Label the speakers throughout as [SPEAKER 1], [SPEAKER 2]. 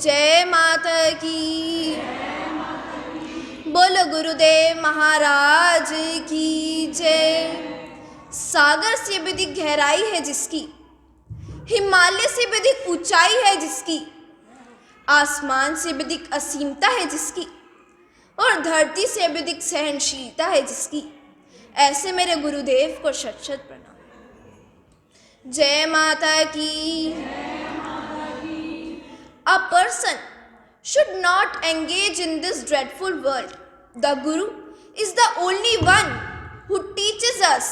[SPEAKER 1] जय माता की। बोलो गुरुदेव महाराज की जय। सागर से भी अधिक गहराई है जिसकी, हिमालय से भी अधिक ऊंचाई है जिसकी, आसमान से भी अधिक असीमता है जिसकी, और धरती से भी अधिक सहनशीलता है जिसकी, ऐसे मेरे गुरुदेव को शत शत प्रणाम। जय माता की। A person should not engage in this dreadful world. The Guru is the only one who teaches us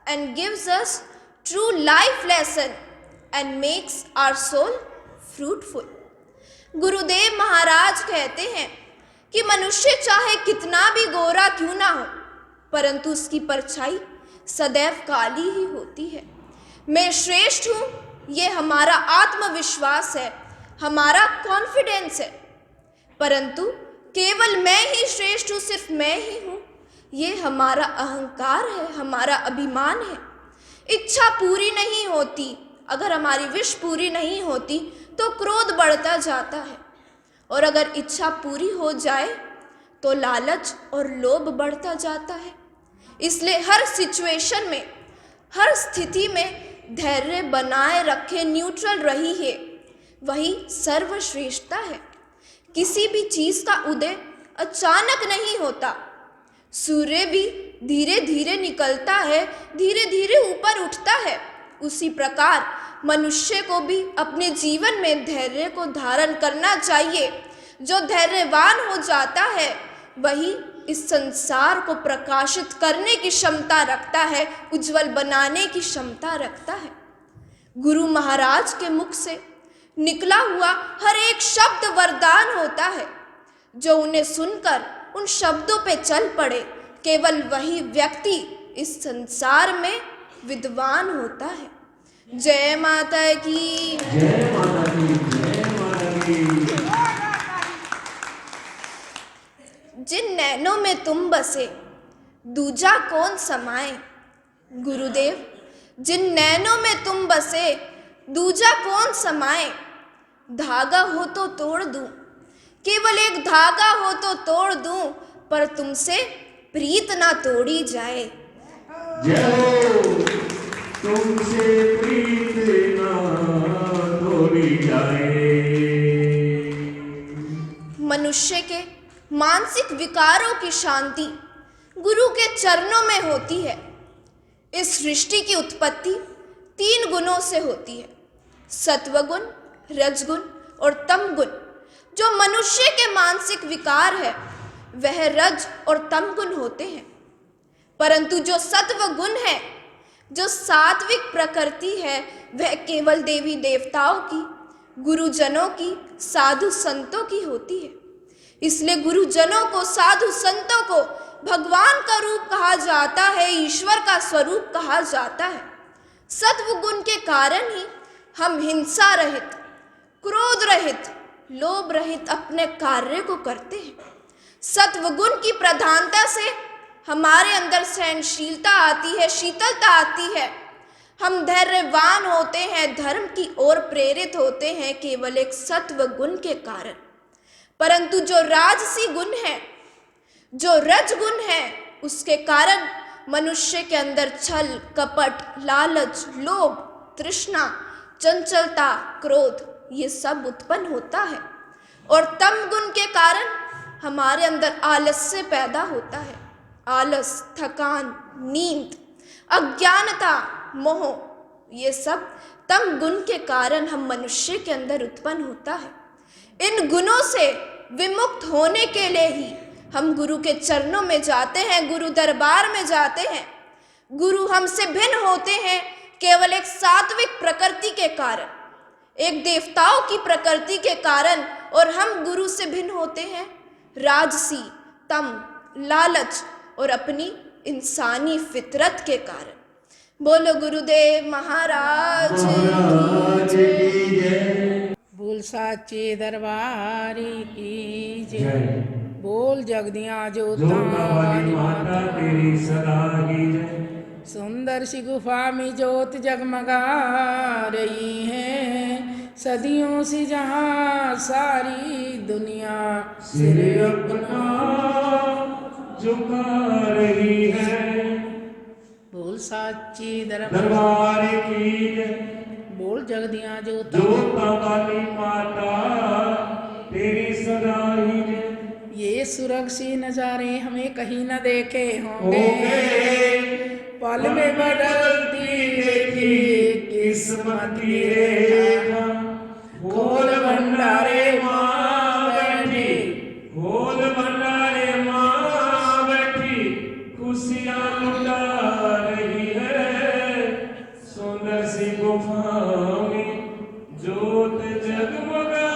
[SPEAKER 1] and gives us true life lesson and makes our soul fruitful. गुरुदेव महाराज कहते हैं कि मनुष्य चाहे कितना भी गोरा क्यों ना हो, परंतु उसकी परछाई सदैव काली ही होती है। मैं श्रेष्ठ हूँ, ये हमारा आत्मविश्वास है, हमारा कॉन्फिडेंस है, परंतु केवल मैं ही श्रेष्ठ हूँ, सिर्फ मैं ही हूँ, ये हमारा अहंकार है, हमारा अभिमान है। इच्छा पूरी नहीं होती, अगर हमारी विश पूरी नहीं होती तो क्रोध बढ़ता जाता है, और अगर इच्छा पूरी हो जाए तो लालच और लोभ बढ़ता जाता है। इसलिए हर सिचुएशन में, हर स्थिति में धैर्य बनाए रखे, न्यूट्रल रही है, वही सर्वश्रेष्ठता है। किसी भी चीज का उदय अचानक नहीं होता। सूर्य भी धीरे धीरे निकलता है, धीरे धीरे ऊपर उठता है। उसी प्रकार मनुष्य को भी अपने जीवन में धैर्य को धारण करना चाहिए। जो धैर्यवान हो जाता है वही इस संसार को प्रकाशित करने की क्षमता रखता है, उज्जवल बनाने की क्षमता रखता है। गुरु महाराज के मुख से निकला हुआ हर एक शब्द वरदान होता है। जो उन्हें सुनकर उन शब्दों पे चल पड़े, केवल वही व्यक्ति इस संसार में विद्वान होता है। जय माता की।
[SPEAKER 2] जय माता की, जय माता की।
[SPEAKER 1] जिन नैनों में तुम बसे, दूजा कौन समाए। गुरुदेव, जिन नैनों में तुम बसे, दूजा कौन समाए। धागा हो तो तोड़ दूं, केवल एक धागा हो तो तोड़ दूं, पर तुमसे प्रीत ना तोड़ी जाए।
[SPEAKER 2] जय हो, तुमसे प्रीत ना तोड़ी जाए।
[SPEAKER 1] मनुष्य के मानसिक विकारों की शांति गुरु के चरणों में होती है। इस सृष्टि की उत्पत्ति 3 गुणों से होती है, सत्वगुण, रजगुण और तमगुण। जो मनुष्य के मानसिक विकार है वह रज और तमगुण होते हैं, परंतु जो सत्व गुण है, जो सात्विक प्रकृति है, वह केवल देवी देवताओं की, गुरुजनों की, साधु संतों की होती है। इसलिए गुरुजनों को, साधु संतों को भगवान का रूप कहा जाता है, ईश्वर का स्वरूप कहा जाता है। सत्व गुण के कारण ही हम हिंसा रहित, क्रोध रहित, लोभ रहित अपने कार्य को करते हैं। सत्व गुण की प्रधानता से हमारे अंदर सहनशीलता आती है, शीतलता आती है। हम धैर्यवान होते हैं, धर्म की ओर प्रेरित होते हैं, केवल एक सत्व गुण के कारण। परंतु जो राजसी गुण है, जो रज गुण है, उसके कारण मनुष्य के अंदर छल, कपट, लालच, लोभ, तृष्णा, चंचलता, क्रोध, ये सब उत्पन्न होता है। और तम गुण के कारण हमारे अंदर आलस्य पैदा होता है। आलस, थकान, नींद, अज्ञानता, मोह, ये सब तम गुण के कारण हम मनुष्य के अंदर उत्पन्न होता है। इन गुणों से विमुक्त होने के लिए ही हम गुरु के चरणों में जाते हैं, गुरु दरबार में जाते हैं। गुरु हमसे भिन्न होते हैं केवल एक सात्विक प्रकृति के कारण, एक देवताओं की प्रकृति के कारण, और हम गुरु से भिन्न होते हैं राजसी, तम, लालच और अपनी इंसानी फितरत के कारण। बोलो गुरुदेव महाराज की जय।
[SPEAKER 3] बोल साचे दरबार की जय। बोल जगदियाँ जोता वाली माता
[SPEAKER 2] तेरी सदा की जय।
[SPEAKER 3] सुंदर सी गुफा में ज्योत जगमगा रही है, सदियों से जहाँ सारी दुनिया
[SPEAKER 2] सिर अपना झुका रही है।
[SPEAKER 3] बोल साची दरबार
[SPEAKER 2] दरबार की जय।
[SPEAKER 3] बोल जगदियाँ जोता
[SPEAKER 2] जोता वाली माता तेरी सदा ही जय।
[SPEAKER 3] ये सुरक्षित नजारे हमें कहीं न देखे
[SPEAKER 2] होंगे
[SPEAKER 3] होंगे पल में बदलती देखी किस्मत की रेखा खोल भंडारे माँ बैठी
[SPEAKER 2] खोल भंडारे माँ बैठी खुशियाँ लुटा रही है। सुंदर सी गुफा में जोत जगमगा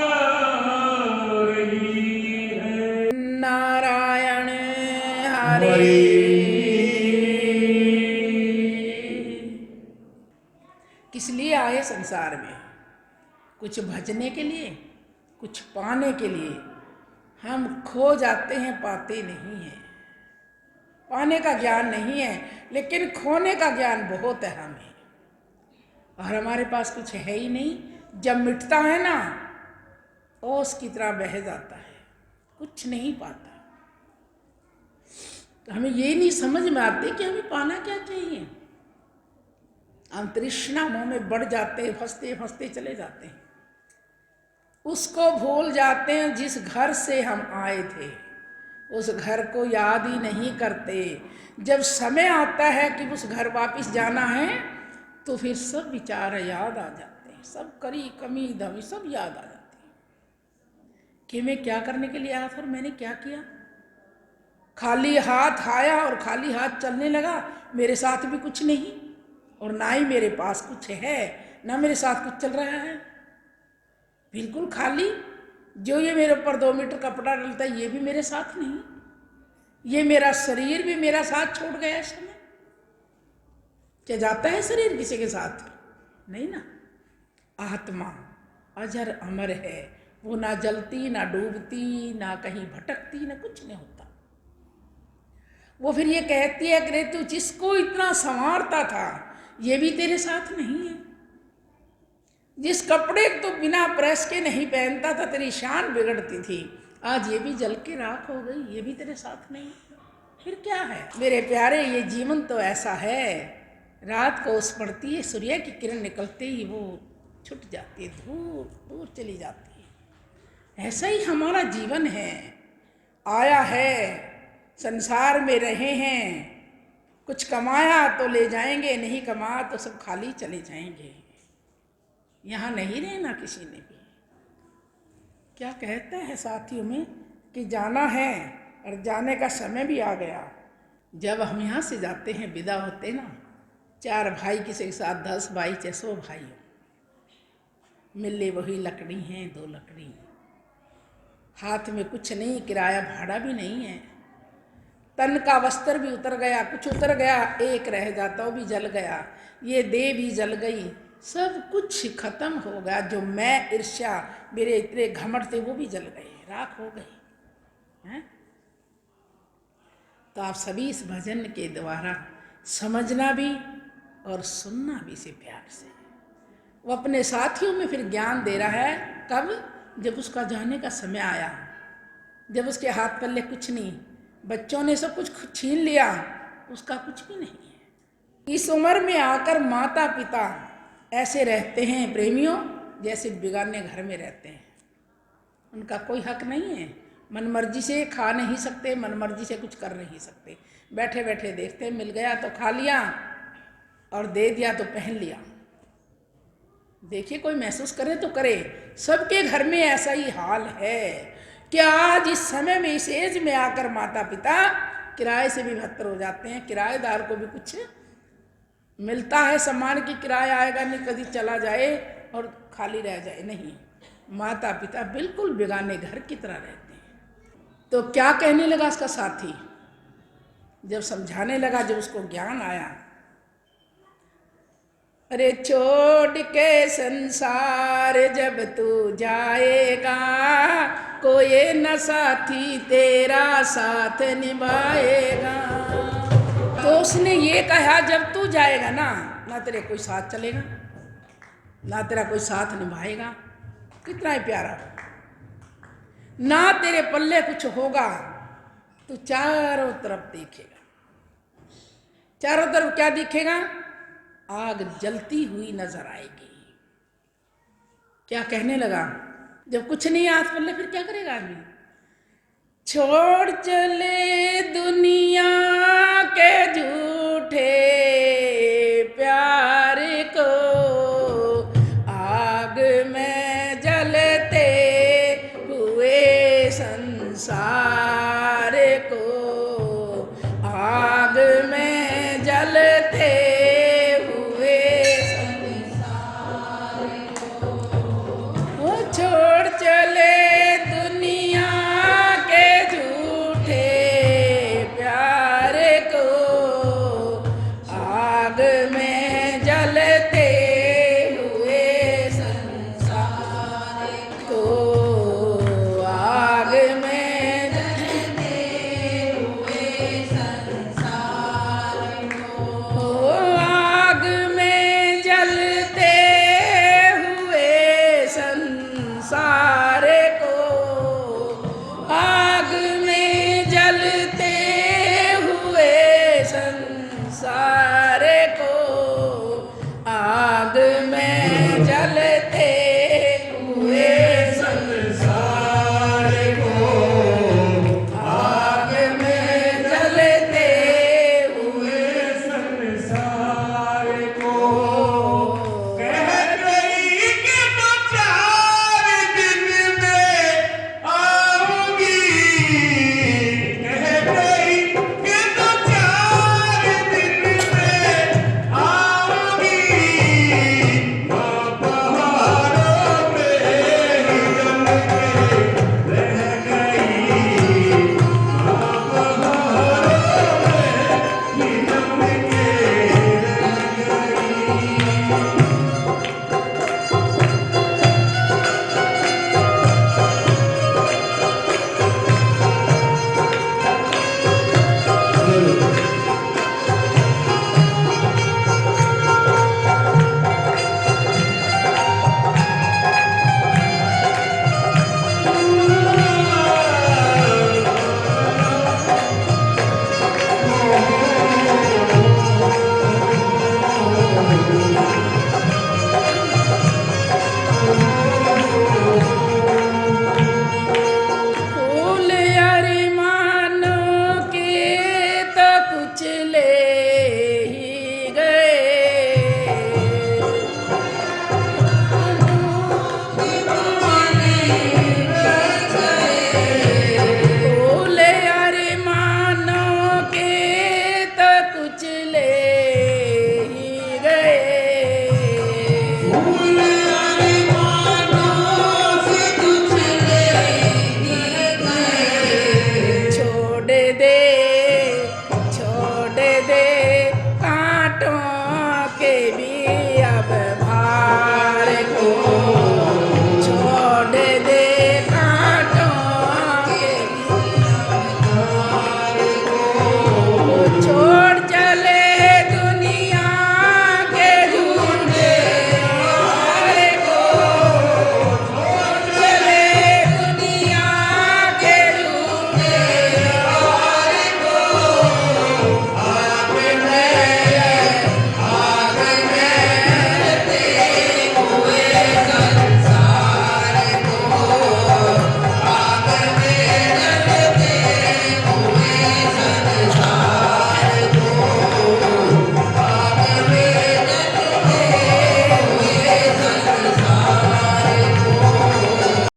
[SPEAKER 2] रही है।
[SPEAKER 3] नारायण हरे किस लिए आए संसार में? कुछ भजने के लिए, कुछ पाने के लिए। हम खो जाते हैं, पाते नहीं हैं। पाने का ज्ञान नहीं है, लेकिन खोने का ज्ञान बहुत है हमें। और हमारे पास कुछ है ही नहीं। जब मिटता है ना, ओस की तरह बह जाता है, कुछ नहीं पाता। तो हमें ये नहीं समझ में आती कि हमें पाना क्या चाहिए। हम तृष्णा मोह में बढ़ जाते हैं, फंसते फंसते चले जाते हैं। उसको भूल जाते हैं जिस घर से हम आए थे, उस घर को याद ही नहीं करते। जब समय आता है कि उस घर वापस जाना है, तो फिर सब विचार याद आ जाते हैं, सब करी कमी धमी सब याद आ जाती है कि मैं क्या करने के लिए आया था और मैंने क्या किया। खाली हाथ आया और खाली हाथ चलने लगा। मेरे साथ भी कुछ नहीं और ना ही मेरे पास कुछ है, ना मेरे साथ कुछ चल रहा है, बिल्कुल खाली। जो ये मेरे ऊपर 2 मीटर कपड़ा डलता है, ये भी मेरे साथ नहीं। ये मेरा शरीर भी मेरा साथ छोड़ गया इस समय। क्या जाता है शरीर किसी के साथ? नहीं ना। आत्मा अजर अमर है, वो ना जलती ना डूबती ना कहीं भटकती ना कुछ नहीं होता। वो फिर ये कहती है कि तू जिसको इतना संवारता था, ये भी तेरे साथ नहीं है। जिस कपड़े तो बिना प्रेस के नहीं पहनता था, तेरी शान बिगड़ती थी, आज ये भी जल के राख हो गई, ये भी तेरे साथ नहीं। फिर क्या है मेरे प्यारे? ये जीवन तो ऐसा है, रात को उस पड़ती है, सूर्य की किरण निकलते ही वो छूट जाती है, दूर दूर चली जाती है। ऐसा ही हमारा जीवन है। आया है, संसार में रहे हैं, कुछ कमाया तो ले जाएंगे, नहीं कमाया तो सब खाली चले जाएंगे। यहाँ नहीं रहना किसी ने भी। क्या कहता है साथियों में कि जाना है और जाने का समय भी आ गया। जब हम यहाँ से जाते हैं, विदा होते ना, 4 भाई किसी के साथ 10 भाई 100 भाई हो, मिले वही लकड़ी हैं, 2 लकड़ी, हाथ में कुछ नहीं, किराया भाड़ा भी नहीं है, तन का वस्त्र भी उतर गया, कुछ उतर गया, एक रह जाता वो भी जल गया, ये देह भी जल गई, सब कुछ खत्म हो गया। जो मैं ईर्ष्या मेरे इतने घमंड थे वो भी जल गए, राख हो गए हैं। तो आप सभी इस भजन के द्वारा समझना भी और सुनना भी इसे प्यार से। वो अपने साथियों में फिर ज्ञान दे रहा है। कब? जब उसका जाने का समय आया, जब उसके हाथ पल्ले कुछ नहीं, बच्चों ने सब कुछ छीन लिया, उसका कुछ भी नहीं है। इस उम्र में आकर माता पिता ऐसे रहते हैं प्रेमियों, जैसे बिगाड़ने घर में रहते हैं। उनका कोई हक नहीं है, मनमर्जी से खा नहीं सकते, मनमर्जी से कुछ कर नहीं सकते। बैठे बैठे देखते, मिल गया तो खा लिया और दे दिया तो पहन लिया। देखिए, कोई महसूस करे तो करे। सबके घर में ऐसा ही हाल है कि आज इस समय में, इस एज में आकर माता पिता किराए से भी बदतर हो जाते हैं। किराएदार को भी कुछ मिलता है सम्मान की, किराया आएगा नहीं, कभी चला जाए और खाली रह जाए, नहीं। माता पिता बिल्कुल बेगाने घर की तरह रहते हैं। तो क्या कहने लगा उसका साथी? जब समझाने लगा, जब उसको ज्ञान आया, अरे छोड़ के संसार जब तू जाएगा, कोई न साथी तेरा साथ निभाएगा। तो उसने ये कहा, जब तू जाएगा ना, ना तेरे कोई साथ चलेगा, ना तेरा कोई साथ निभाएगा। कितना ही प्यारा हो, ना तेरे पल्ले कुछ होगा तो चारों तरफ देखेगा। चारों तरफ क्या दिखेगा? आग जलती हुई नजर आएगी। क्या कहने लगा? जब कुछ नहीं हाथ पल्ले फिर क्या करेगा आदमी? छोड़ चले दुनिया के